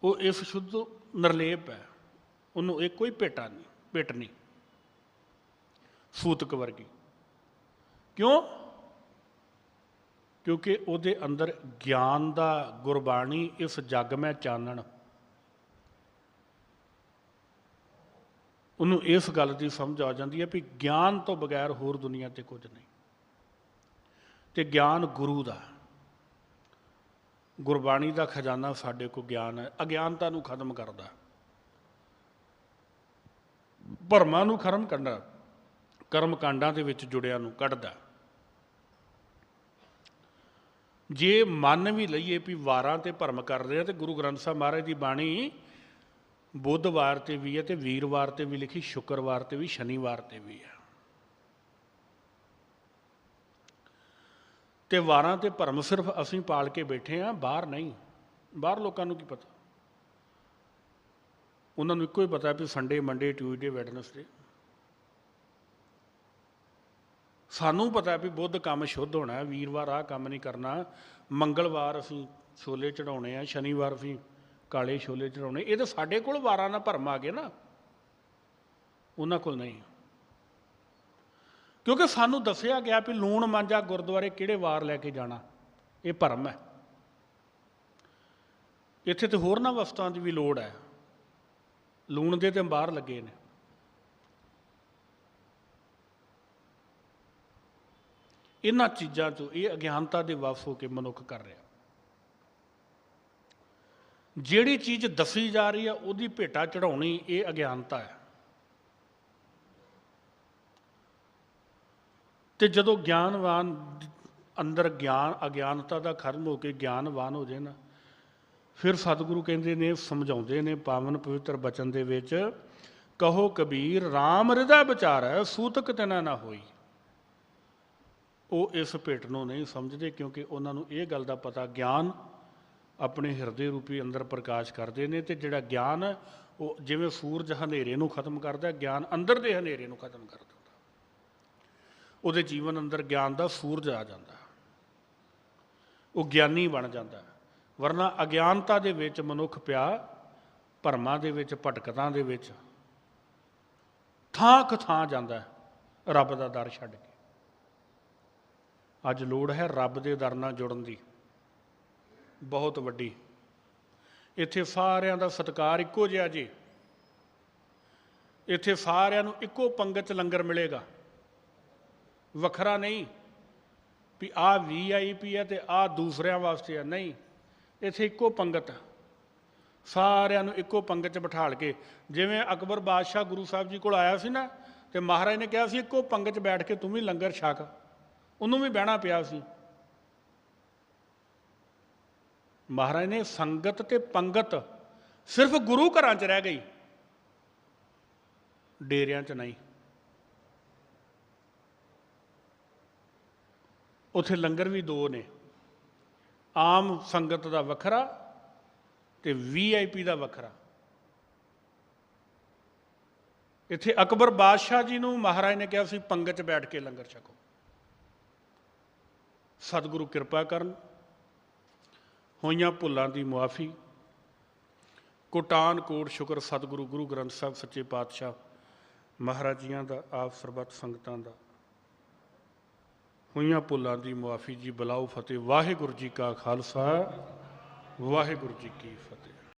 Speaker 1: ਉਹ ਇਸ ਸ਼ੁੱਧ ਨਿਰਲੇਪ ਹੈ, ਉਹਨੂੰ ਇਹ ਕੋਈ ਪਿੱਟ ਨਹੀਂ ਸੂਤਕ ਵਰਗੀ। ਕਿਉਂ? ਕਿਉਂਕਿ ਉਹਦੇ ਅੰਦਰ ਗਿਆਨ ਦਾ, ਗੁਰਬਾਣੀ ਇਸ ਜੱਗ ਮੈਂ ਚਾਨਣ, ਉਹਨੂੰ ਇਸ ਗੱਲ ਦੀ ਸਮਝ ਆ ਜਾਂਦੀ ਹੈ ਵੀ ਗਿਆਨ ਤੋਂ ਬਗੈਰ ਹੋਰ ਦੁਨੀਆ 'ਤੇ ਕੁਝ ਨਹੀਂ। ਤੇ ਗਿਆਨ ਗੁਰੂ ਦਾ, ਗੁਰਬਾਣੀ ਦਾ ਖਜ਼ਾਨਾ ਸਾਡੇ ਕੋਲ ਗਿਆਨ ਹੈ। ਅਗਿਆਨਤਾ ਨੂੰ ਖਤਮ ਕਰਦਾ, ਭਰਮਾਂ ਨੂੰ ਖਤਮ ਕਰਦਾ, ਕਰਮ ਕਾਂਡਾਂ ਦੇ ਵਿੱਚ ਜੁੜਿਆਂ ਨੂੰ ਕੱਢਦਾ। ਜੇ ਮੰਨ ਵੀ ਲਈਏ ਵੀ ਵਾਰਾਂ ਤੇ ਭਰਮ ਕਰ ਰਹੇ ਆ, ਤੇ ਗੁਰੂ ਗ੍ਰੰਥ ਸਾਹਿਬ ਮਹਾਰਾਜ ਦੀ ਬਾਣੀ ਬੁੱਧਵਾਰ ਤੇ ਵੀ ਹੈ, ਤੇ ਵੀਰਵਾਰ ਤੇ ਵੀ ਲਿਖੀ, ਸ਼ੁੱਕਰਵਾਰ ਤੇ ਵੀ, ਸ਼ਨੀਵਾਰ ਤੇ ਵੀ ਹੈ। ਤੇ ਵਾਰਾਂ ਤੇ ਭਰਮ ਸਿਰਫ ਅਸੀਂ ਪਾਲ ਕੇ ਬੈਠੇ ਹਾਂ, ਬਾਹਰ ਨਹੀਂ। ਬਾਹਰ ਲੋਕਾਂ ਨੂੰ ਕੀ ਪਤਾ? ਉਹਨਾਂ ਨੂੰ ਇੱਕੋ ਹੀ ਪਤਾ ਵੀ ਸੰਡੇ, ਮੰਡੇ, ਟਿਊਜ਼ਡੇ, ਵੈਡਨਸਡੇ। ਸਾਨੂੰ ਪਤਾ ਵੀ ਬੁੱਧ ਕੰਮ ਸ਼ੁੱਧ ਹੋਣਾ, ਵੀਰਵਾਰ ਆਹ ਕੰਮ ਨਹੀਂ ਕਰਨਾ, ਮੰਗਲਵਾਰ ਅਸੀਂ ਛੋਲੇ ਚੜਾਉਣੇ ਆ, ਸ਼ਨੀਵਾਰ ਅਸੀਂ ਕਾਲੇ ਛੋਲੇ ਚੜਾਉਣੇ। ਇਹ ਤਾਂ ਸਾਡੇ ਕੋਲ ਵਾਰਾਂ ਨਾਲ ਭਰਮ ਆ ਗਏ ਨਾ, ਉਹਨਾਂ ਕੋਲ ਨਹੀਂ। ਕਿਉਂਕਿ ਸਾਨੂੰ ਦੱਸਿਆ ਗਿਆ ਵੀ ਲੂਣ ਮਾਂਜਾ ਗੁਰਦੁਆਰੇ ਕਿਹੜੇ ਵਾਰ ਲੈ ਕੇ ਜਾਣਾ, ਇਹ ਭਰਮ ਹੈ। ਇੱਥੇ ਤੇ ਹੋਰਨਾਂ ਵਸਤਾਂ ਦੀ ਵੀ ਲੋੜ ਹੈ, ਲੂਣ ਦੇ ਤੇ ਬਾਹਰ ਲੱਗੇ ਨੇ। ਇਹਨਾਂ ਚੀਜ਼ਾਂ 'ਚੋਂ ਇਹ ਅਗਿਆਨਤਾ ਦੇ ਵਸ ਹੋ ਕੇ ਮਨੁੱਖ ਕਰ ਰਿਹਾ। ਜਿਹੜੀ ਚੀਜ਼ ਦੱਸੀ ਜਾ ਰਹੀ ਆ ਉਹਦੀ ਭੇਟਾ ਚੜਾਉਣੀ, ਇਹ ਅਗਿਆਨਤਾ ਹੈ। ਤੇ ਜਦੋਂ ਗਿਆਨਵਾਨ ਅੰਦਰ ਗਿਆਨ, ਅਗਿਆਨਤਾ ਦਾ ਖਤਮ ਹੋ ਕੇ ਗਿਆਨਵਾਨ ਹੋ ਜਾਏ ਨਾ, ਫਿਰ ਸਤਿਗੁਰੂ ਕਹਿੰਦੇ ਨੇ, ਸਮਝਾਉਂਦੇ ਨੇ ਪਾਵਨ ਪਵਿੱਤਰ ਬਚਨ ਦੇ ਵਿੱਚ, ਕਹੋ ਕਬੀਰ ਰਾਮ ਹਿਰਦੈ ਵਿਚਾਰੈ, ਸੂਤਕ ਤਿਨਾ ਨਾ ਹੋਈ। ਉਹ ਇਸ ਭੇਟ ਨੂੰ ਨਹੀਂ ਸਮਝਦੇ, ਕਿਉਂਕਿ ਉਹਨਾਂ ਨੂੰ ਇਹ ਗੱਲ ਦਾ ਪਤਾ, ਗਿਆਨ ਆਪਣੇ ਹਿਰਦੇ ਰੂਪੀ ਅੰਦਰ ਪ੍ਰਕਾਸ਼ ਕਰਦੇ ਨੇ। ਤੇ ਜਿਹੜਾ ਗਿਆਨ ਹੈ ਉਹ ਜਿਵੇਂ ਸੂਰਜ ਹਨੇਰੇ ਨੂੰ ਖਤਮ ਕਰਦਾ, ਗਿਆਨ ਅੰਦਰ ਦੇ ਹਨੇਰੇ ਨੂੰ ਖਤਮ ਕਰ ਦਿੰਦਾ। ਉਹਦੇ ਜੀਵਨ ਅੰਦਰ ਗਿਆਨ ਦਾ ਸੂਰਜ ਆ ਜਾਂਦਾ, ਉਹ ਗਿਆਨੀ ਬਣ ਜਾਂਦਾ। ਵਰਨਾ ਅਗਿਆਨਤਾ ਦੇ ਵਿੱਚ ਮਨੁੱਖ ਪਿਆ, ਭਰਮਾਂ ਦੇ ਵਿੱਚ, ਭਟਕਤਾਂ ਦੇ ਵਿੱਚ ਥਾਂ ਥਾਂ ਜਾਂਦਾ ਰੱਬ ਦਾ ਦਰ ਛੱਡ ਕੇ। ਅੱਜ ਲੋੜ ਹੈ ਰੱਬ ਦੇ ਦਰ ਨਾਲ ਜੁੜਨ ਦੀ, ਬਹੁਤ ਵੱਡੀ। ਇੱਥੇ ਸਾਰਿਆਂ ਦਾ ਸਤਿਕਾਰ ਇੱਕੋ ਜਿਹਾ ਜੀ, ਇੱਥੇ ਸਾਰਿਆਂ ਨੂੰ ਇੱਕੋ ਪੰਗਤ 'ਚ ਲੰਗਰ ਮਿਲੇਗਾ, ਵੱਖਰਾ ਨਹੀਂ ਵੀ ਆਹ VIP ਹੈ ਤੇ ਆਹ ਦੂਸਰਿਆਂ ਵਾਸਤੇ ਹੈ, ਨਹੀਂ। ਇੱਥੇ ਇੱਕੋ ਪੰਗਤ, ਸਾਰਿਆਂ ਨੂੰ ਇੱਕੋ ਪੰਗਤ 'ਚ ਬਿਠਾਲ ਕੇ। ਜਿਵੇਂ ਅਕਬਰ ਬਾਦਸ਼ਾਹ ਗੁਰੂ ਸਾਹਿਬ ਜੀ ਕੋਲ ਆਇਆ ਸੀ ਨਾ, ਤੇ ਮਹਾਰਾਜ ਨੇ ਕਿਹਾ ਸੀ ਇੱਕੋ ਪੰਗਤ 'ਚ ਬੈਠ ਕੇ ਤੂੰ ਵੀ ਲੰਗਰ ਛਕ, ਉਹਨੂੰ ਵੀ ਬਹਿਣਾ ਪਿਆ ਸੀ। ਮਹਾਰਾਜ ਨੇ ਸੰਗਤ ਤੇ ਪੰਗਤ ਸਿਰਫ ਗੁਰੂ ਘਰਾਂ 'ਚ ਰਹਿ ਗਈ, ਡੇਰਿਆਂ 'ਚ ਨਹੀਂ। ਉੱਥੇ ਲੰਗਰ ਵੀ ਦੋ ਨੇ, ਆਮ ਸੰਗਤ ਦਾ ਵੱਖਰਾ ਤੇ VIP ਦਾ ਵੱਖਰਾ। ਇੱਥੇ ਅਕਬਰ ਬਾਦਸ਼ਾਹ ਜੀ ਨੂੰ ਮਹਾਰਾਜ ਨੇ ਕਿਹਾ ਸੀ ਪੰਗਤ 'ਚ ਬੈਠ ਕੇ ਲੰਗਰ ਛਕੋ। ਸਤਿਗੁਰੂ ਕਿਰਪਾ ਕਰਨ, ਹੋਈਆਂ ਭੁੱਲਾਂ ਦੀ ਮੁਆਫੀ, ਕੋਟਾਨ ਕੋਟ ਸ਼ੁਕਰ ਸਤਿਗੁਰੂ ਗੁਰੂ ਗ੍ਰੰਥ ਸਾਹਿਬ ਸੱਚੇ ਪਾਤਸ਼ਾਹ ਮਹਾਰਾਜ ਜੀਆਂ ਦਾ, ਆਪ ਸਰਬੱਤ ਸੰਗਤਾਂ ਦਾ। ਹੋਈਆਂ ਭੁੱਲਾਂ ਦੀ ਮੁਆਫੀ ਜੀ, ਬੁਲਾਓ ਫਤਿਹ। ਵਾਹਿਗੁਰੂ ਜੀ ਕਾ ਖਾਲਸਾ, ਵਾਹਿਗੁਰੂ ਜੀ ਕੀ ਫਤਿਹ।